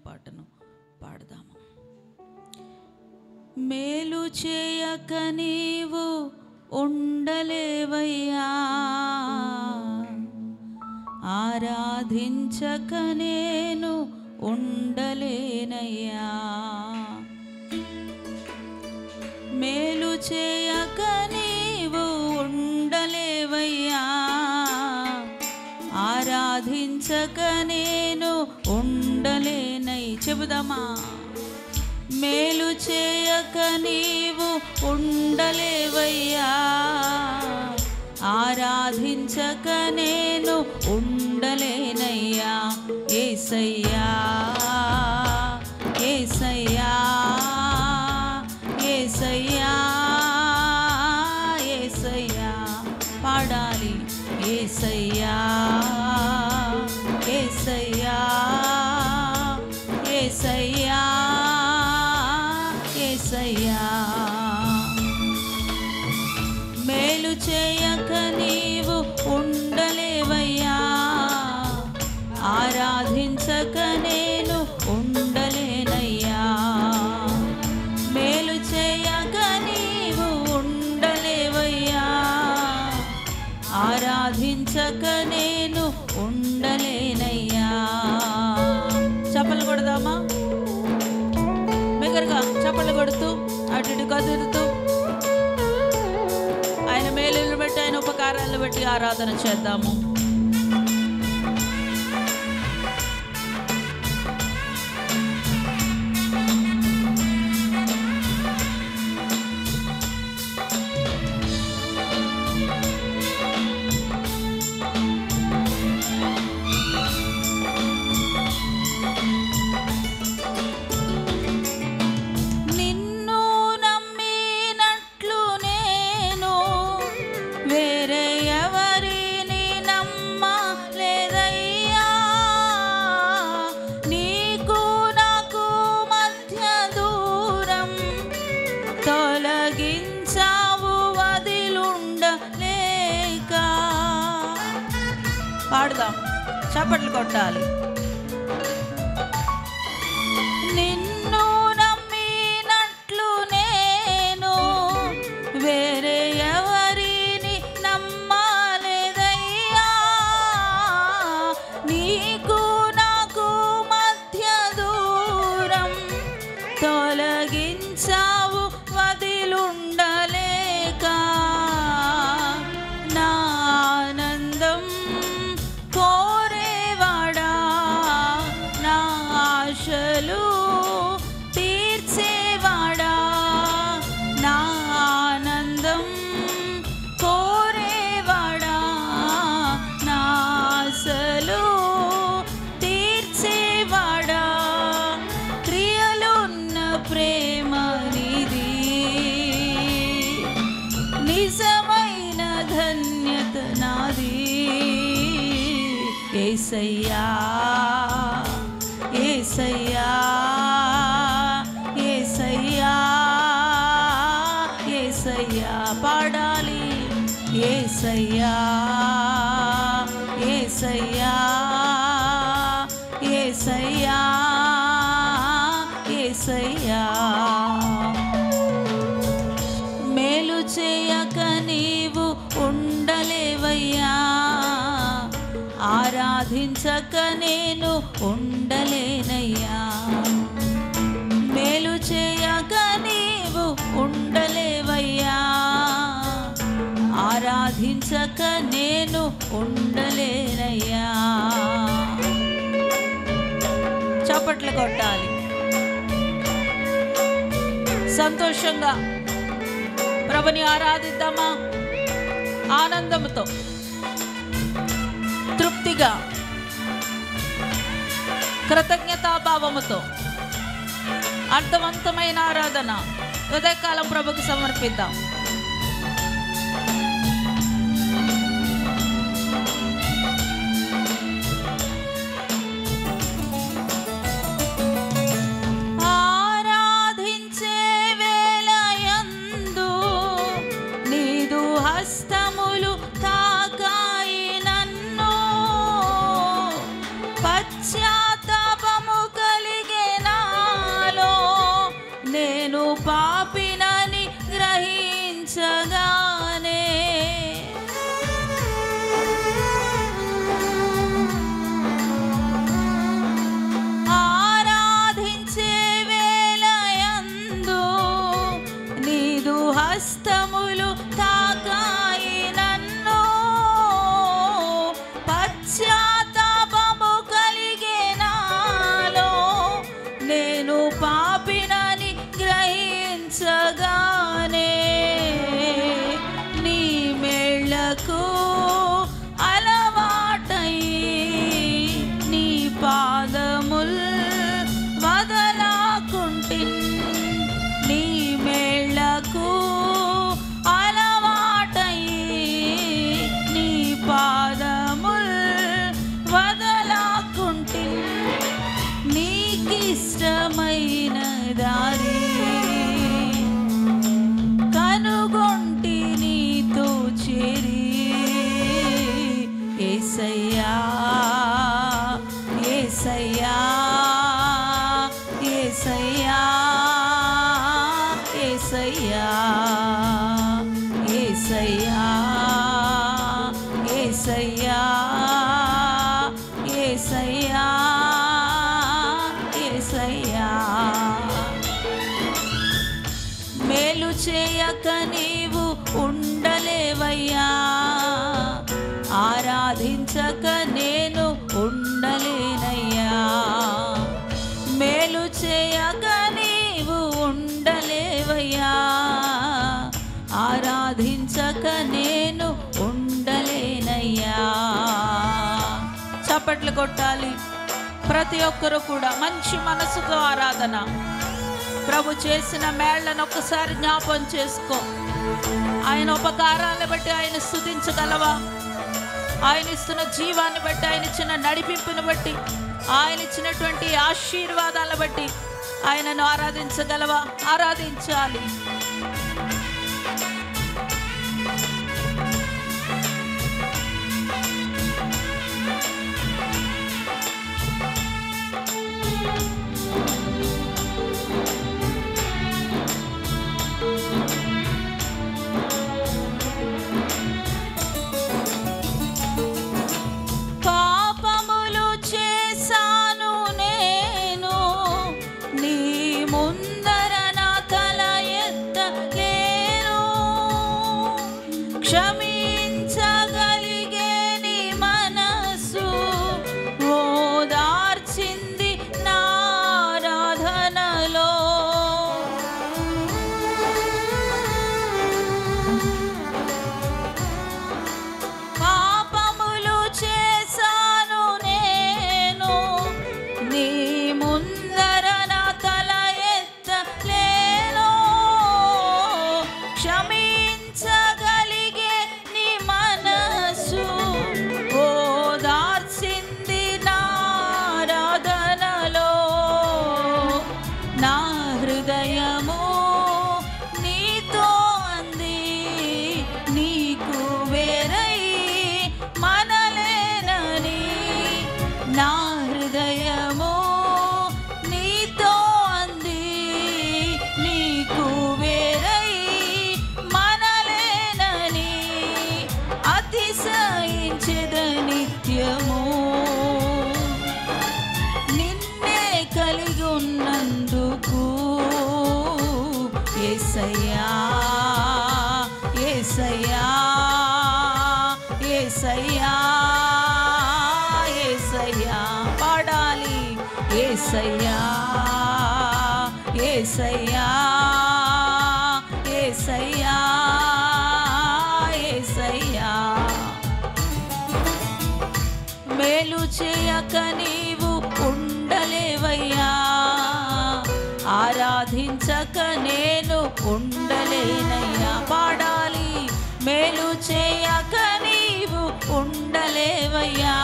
పాటను పాడదాము. మేలు చేయక నీవు ఉండలేవయ్యా, ఆరాధించక నేను ఉండలేనయ్యా. మేలు చేయక నీవు ఉండలేవయ్యా, ఆరాధించక నేను ఉండలేనై. చెబుదామా? మేలు చేయక నీవు ఉండలేవయ్యా, ఆరాధించక నేను ఉండలేనయ్యా. యేసయ్యా యేసయ్యా యేసయ్యా యేసయ్యా పాడాలి. యేసయ్యా యేసయ్యా యేసయ్యా యేసయ్యా. మేలు చేయక నీవు ఉండలేవయ్యా, ఆరాధించక నేను ఉండలేనయ్యా. మేలు చేయక నీవు ఉండలేవయ్యా, ఆరాధించక నేను ఉండలేనయ్యా. చప్పలు కొడదామా? బిగ్గరగా చప్పలు కొడుతూ అటు ఇటు కదులుతూ ఆయన మేలులను బట్టి, ఆయన ఉపకారాలను బట్టి ఆరాధన చేద్దాము. పాడదాం, చప్పట్లు కొట్టాలి. నిన్ను నమ్మినట్లు నేను వేరే ఎవరిని నమ్మలేదయ్యా, నీకు నాకు మధ్య దూరం తొలగించావు వదిలుండలేక. నా ఆనందం కోరేవాడా, నా ఆశలు తీర్చేవాడా, నా ఆనందం కోరేవాడా, నా ఆశలు తీర్చేవాడా. క్రియలున్న ప్రేమ నిధి, నిజమైన ధన్యత నాది. యేసయ్యా యేసయ్యా యేసయ్యా యేసయ్యా పాడాలి. యేసయ్యా యేసయ్యా యేసయ్యా యేసయ్యా. మేలు చేయక నీవు ఉండలేవయ్యా, ఆరాధించక నేను ఉండలేనయ్యా. మేలు చేయక నీవు ఉండలేవయ్యా, ఆరాధించక నేను ఉండలేనయ్యా. చప్పట్లు కొట్టాలి. సంతోషంగా ప్రభుని ఆరాధిద్దామా? ఆనందంతో, తృప్తిగా, కృతజ్ఞతాభావముతో అర్థవంతమైన ఆరాధన ఉదయకాలం ప్రభుకి సమర్పిద్దాం. ఆరాధించే వేళయందు నీదు హస్తములు తాకాయి నన్ను, పశ్చాత్తాపము కలిగే దారి కనుగొంటి నీతో చేరి యేసయ్యా యేసయ్యా యేసయ్యా యేసయ్యా యేసయ్యా యేసయ్యా యేసయ్యా యేసయ్యా మేలు చేయక నీవు ఉండలేవయ్యా ఆరాధించక నేను ఉండలేనయ్యా మేలు చేయక నీవు ఉండలేవయ్యా ఆరాధించక నేను ఉండలేనయ్యా. చప్పట్లు కొట్టాలి ప్రతి ఒక్కరు కూడా మంచి మనసుతో ఆరాధన. ప్రభు చేసిన మేళ్లను ఒక్కసారి జ్ఞాపం చేసుకో. ఆయన ఉపకారాలను బట్టి ఆయన స్తుతించగలవా? ఆయన ఇస్తున్న జీవాన్ని బట్టి, ఆయన ఇచ్చిన నడిపింపుని బట్టి, ఆయన ఇచ్చినటువంటి ఆశీర్వాదాలను బట్టి ఆయనను ఆరాధించగలవా? ఆరాధించాలి. క్షమించగలిగే నీ మనసు ఓదార్చింది నారాధనలో. పాపములు చేశాను నేను నీ ముందర నా తల ఎత్తలేను. క్షమించగలిగే ఓదార్చింది నారాధనలో. నా హృదయము నీతో అంది నీకు వేరై మనలేనని. నా హృదయము నీతో అంది నీకు వేరై మనలేనని. అతిశయించెద నిత్యము నిన్నే కలిగి ఉన్నందుకు. యేసయ్యా యేసయ్యా యేసయ్యా యేసయ్యా పాడాలి. యేసయ్యా యేసయ్యా యేసయ్యా యేసయ్యా. మేలు చేయక నీవు ఉండలేవయ్యా ఆరాధించక నేను ఉండలేనయ్యా. పాడాలి. మేలు చేయక నీవు ఉండలేవయ్యా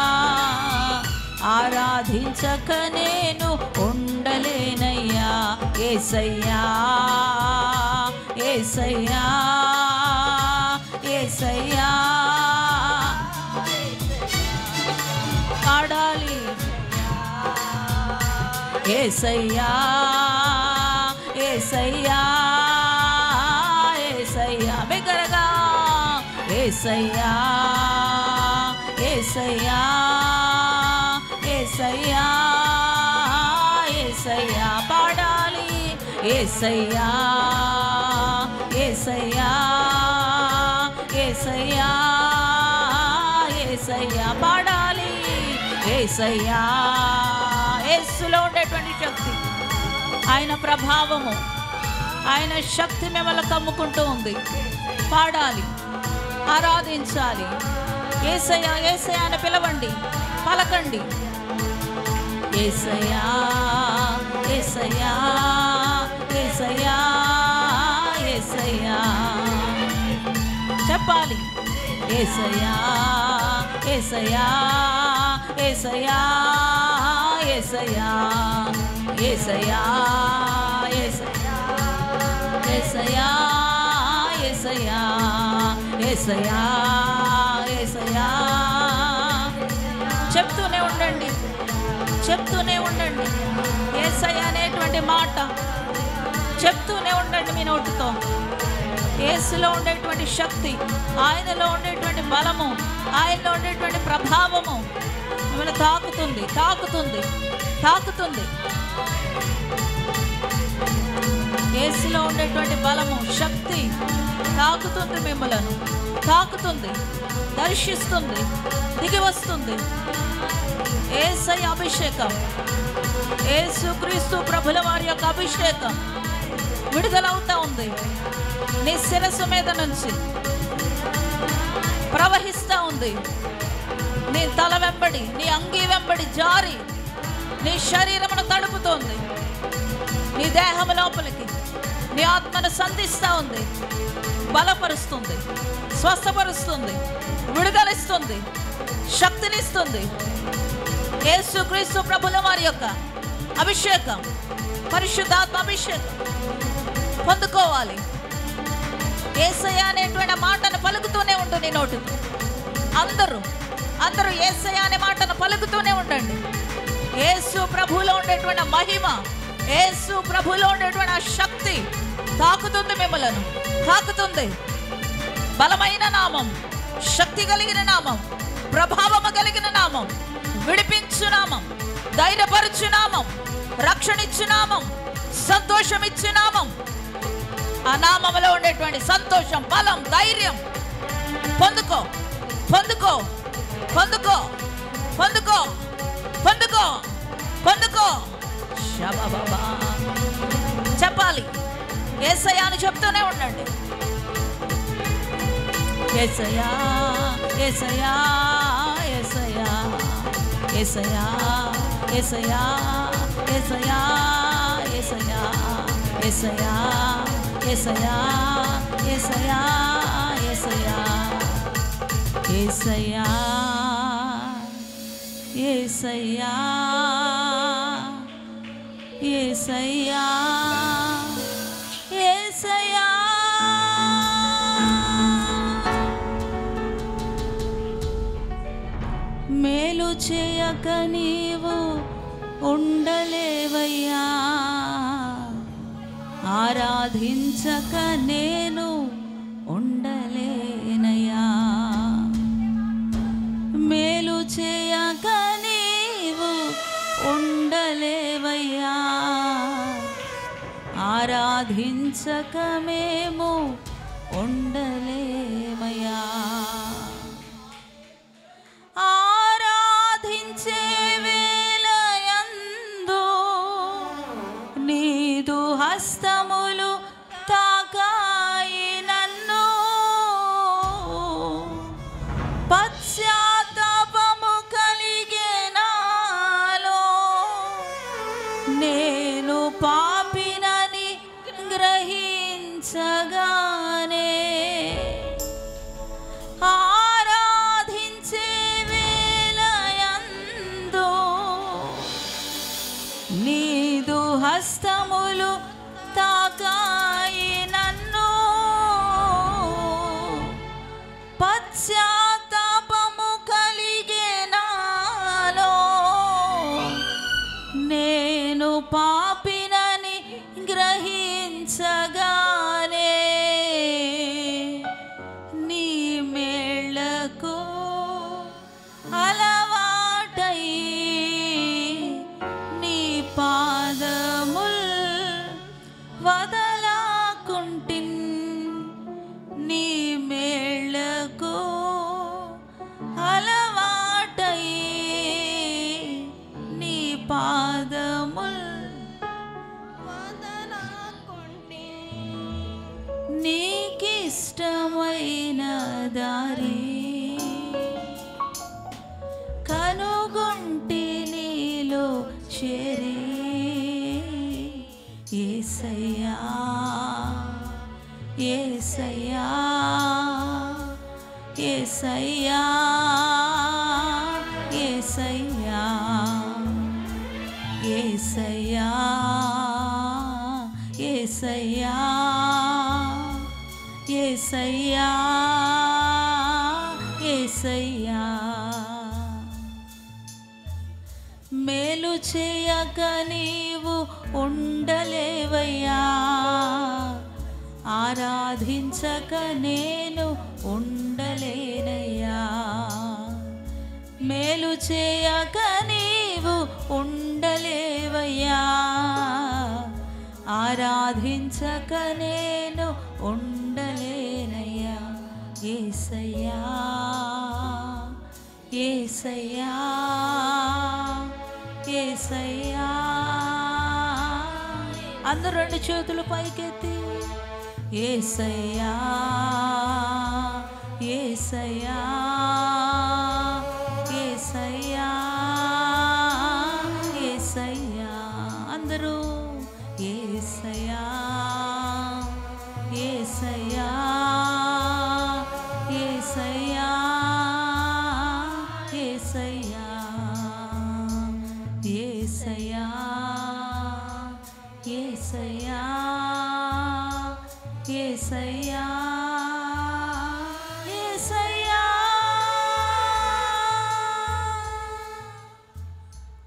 ఆరాధించక నేను ఉండలేనయ్యా. యేసయ్యా యేసయ్యా యేసయ్యా పాడాలి. యేసయ్యా యేసయ్యా యేసయ్యా బిగ్గరగా. యేసయ్యా యేసయ్యా యేసయ్యా యేసయ్యా పాడాలి. యేసయ్యా యేసయ్యా యేసయ్యా యేసయ్యా పాడాలి. యేసయ్యా. యేసులో ఉండేటువంటి శక్తి, ఆయన ప్రభావము, ఆయన శక్తి మిమ్మల్ని కమ్ముకుంటూ ఉంది. పాడాలి, ఆరాధించాలి. యేసయ్యా యేసయ్యా అని పిలవండి, పలకండి. యేసయ్యా యేసయ్యా యేసయ్యా యేసయ్యా చెప్పాలి. యేసయ్యా యేసయ్యా యేసయ్యా యేసయ్యా యేసయ్యా యేసయ్యా యేసయ్యా యేసయ్యా యేసయ్యా. చెప్తూనే ఉండండి, చెప్తూనే ఉండండి. యేసయ్యా అనేటువంటి మాట చెప్తూనే ఉండండి మీ నోటితో. యేసులో ఉండేటువంటి శక్తి, ఆయనలో ఉండేటువంటి బలము, ఆయనలో ఉండేటువంటి ప్రభావము మిమ్మల్ని తాకుతుంది తాకుతుంది తాకుతుంది. యేసులో ఉండేటువంటి బలము, శక్తి తాకుతుంది, మిమ్మలను తాకుతుంది, దర్శిస్తుంది, దిగి వస్తుంది. యేసయ్య అభిషేకం, యేసుక్రీస్తు ప్రభుల వారి యొక్క అభిషేకం విడుదలవుతా ఉంది. నీ శిరస్సు మీద నుంచి ప్రవహిస్తూ ఉంది. నీ తల వెంబడి, నీ అంగీ వెంబడి జారి నీ శరీరమును తడుపుతోంది. నీ దేహం లోపలికి నీ ఆత్మను సంధిస్తూ ఉంది, బలపరుస్తుంది, స్వస్థపరుస్తుంది, విడుదలిస్తుంది, శక్తినిస్తుంది. యేసుక్రీస్తు ప్రభుల వారి యొక్క అభిషేకం, పరిశుద్ధాత్మ అభిషేకం పొందుకోవాలి. యేసయ్య అనేటువంటి మాటను పలుకుతూనే ఉంటుంది నోటి. అందరూ యేసయ్య అనే మాటను పలుకుతూనే ఉండండి. యేసు ప్రభువులో ఉండేటువంటి మహిమ, యేసు ప్రభువులో ఉండేటువంటి ఆ శక్తి తాకుతుంది, మిమ్మలను తాకుతుంది. బలమైన నామం, శక్తి కలిగిన నామం, ప్రభావము కలిగిన నామం, విడిపించు నామం, ధైర్యపరచు నామం, రక్షణ ఇచ్చు నామం, సంతోషం ఇచ్చు నామం. ఆ నామములో ఉండేటువంటి సంతోషం, బలం, ధైర్యం పొందుకో పొందుకో పొందుకో పొందుకో పొందుకో పొందుకో. శబబబా చెప్పాలి. యేసయ్యా అని చెప్తూనే ఉండండి. యేసయ్యా యేసయ్యా యేసయ్యా యేసయ్యా యేసయ్యా యేసయ్యా యేసయ్యా యేసయ్యా యేసయ్యా యేసయ్యా యేసయ్యా యేసయ్యా యేసయ్యా యేసయ్యా యేసయ్యా. మేలు చేయక నీవు ఉండలేవయ్యా, ఆరాధించక నేను ఉండలేనయ్యా. మేలు చేయక నీవు ఉండలేవయ్యా, ఆరాధించక మేము ఉండలేమయ్యా. ఆరాధించే వేళయందు నీదు హస్తములు తాకాయి నన్ను, పశ్చాత్తాపము కలిగే నాలో, నేను పాపినని గ్రహించగానే ఆరాధించే వేళయందు నీదు హస్తములు తాకాయి నన్ను, పశ్చాత్తాపము కలిగే నాలో, నేను పాపినని గ్రహించగానే నీ మేళ్లకు అలవాటై నీ పాదముల్ వదలాకుంటిన్, నీ మేళ్లకు అలవాటై నీ పాదముల్ వదలాకుంటిన్, నీకిష్టమైన దారి కనుగొంటి నీలో చేరి. యేసయ్యా యేసయ్యా యేసయ్యా యేసయ్యా యేసయ్యా యేసయ్యా యేసయ్యా యేసయ్యా మేలు చేయక నీవు ఉండలేవయ్యా, ఆరాధించక నేను ఉండలేనయ్యా. మేలు చేయక నీవు ఉండలేవయ్యా, ఆరాధించక నేను ఉండలేనయ్యా. యేసయ్యా యేసయ్యా యేసయ్యా. అందరూ రెండు చేతులు పైకెత్తి యేసయ్యా యేసయ్యా యేసయ్యా యేసయ్యా. అందరూ యేసయ్యా యేసయ్యా యేసయ్యా యేసయ్యా యేసయ్యా యేసయ్యా యేసయ్యా యేసయ్యా.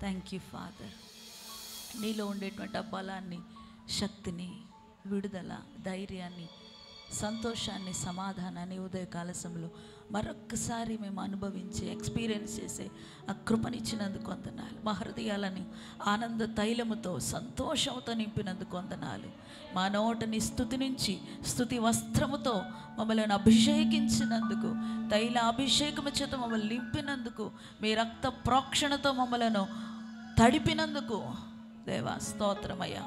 Thank you father. నీలో ఉండేటువంటి ఆ బలాన్ని, శక్తిని, విడుదల, ధైర్యాన్ని, సంతోషాన్ని, సమాధానాన్ని ఉదయకాల సమయంలో మరొక్కసారి మేము అనుభవించి ఎక్స్పీరియన్స్ చేసే ఆ కృపనిచ్చినందుకు వందనాలు. మా హృదయాలని ఆనంద తైలముతో, సంతోషంతో నింపినందుకు వందనాలు. మా నోటని స్తుతి నుంచి స్తుతి వస్త్రముతో మమ్మల్ని అభిషేకించినందుకు, తైల అభిషేకము చేత మమ్మల్ని నింపినందుకు, మీ రక్త ప్రోక్షణతో మమ్మలను తడిపినందుకు దేవా స్తోత్రమయ్యా.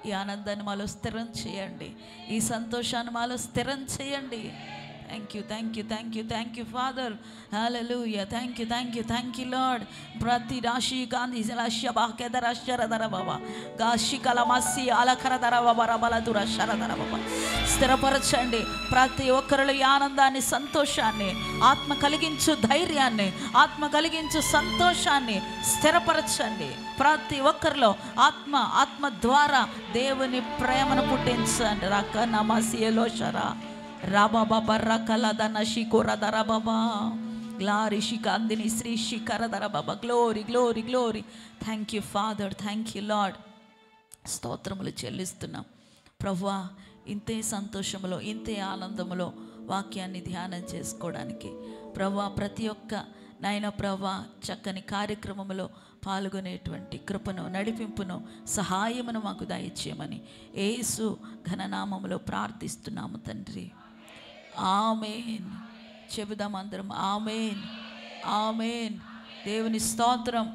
ఈ ఆనందాన్ని మాలో స్థిరం చేయండి, ఈ సంతోషాన్ని మాలో స్థిరం చేయండి. Thank you thank you thank you thank you father. Hallelujah. Thank you thank you thank you lord. ప్రతి రాశి గాంధీ రాష్య బాకెదర శరదర బాబా గాషి కలమసి అలకరదర బాబా రబలదుర శరదర బాబా. స్థిరపరచండి ప్రతి ఒక్కరిలో ఈ ఆనందాన్ని, సంతోషాన్ని, ఆత్మ కలిగించు ధైర్యాన్ని, ఆత్మ కలిగించు సంతోషాన్ని స్థిరపరచండి. ప్రతి ఒక్కరిలో ఆత్మ ద్వారా దేవుని ప్రేమను పుట్టించండి. రక నమసియలో శరా రాబాబా బర్ర కలదన శిఖరదర బాబా గ్లారి శిఖందిని శ్రీ శిఖరదర బాబా. Glory glory glory. Thank you father. Thank you lord. స్తోత్రములు చెల్లిస్తున్నాం ప్రభువా. ఇంతే సంతోషములో, ఇంతే ఆనందములో వాక్యాన్ని ధ్యానం చేసుకోవడానికి ప్రభువా, ప్రతి ఒక్క నాయన ప్రభువా చక్కని కార్యక్రమంలో పాల్గొనేటువంటి కృపను, నడిపింపును, సహాయమును మాకు దయచేయమని యేసు ఘననామములో ప్రార్థిస్తున్నాము తండ్రి. ఆమేన్. చెబుదాం అందరం ఆమేన్ ఆమేన్. దేవుని స్తోత్రం.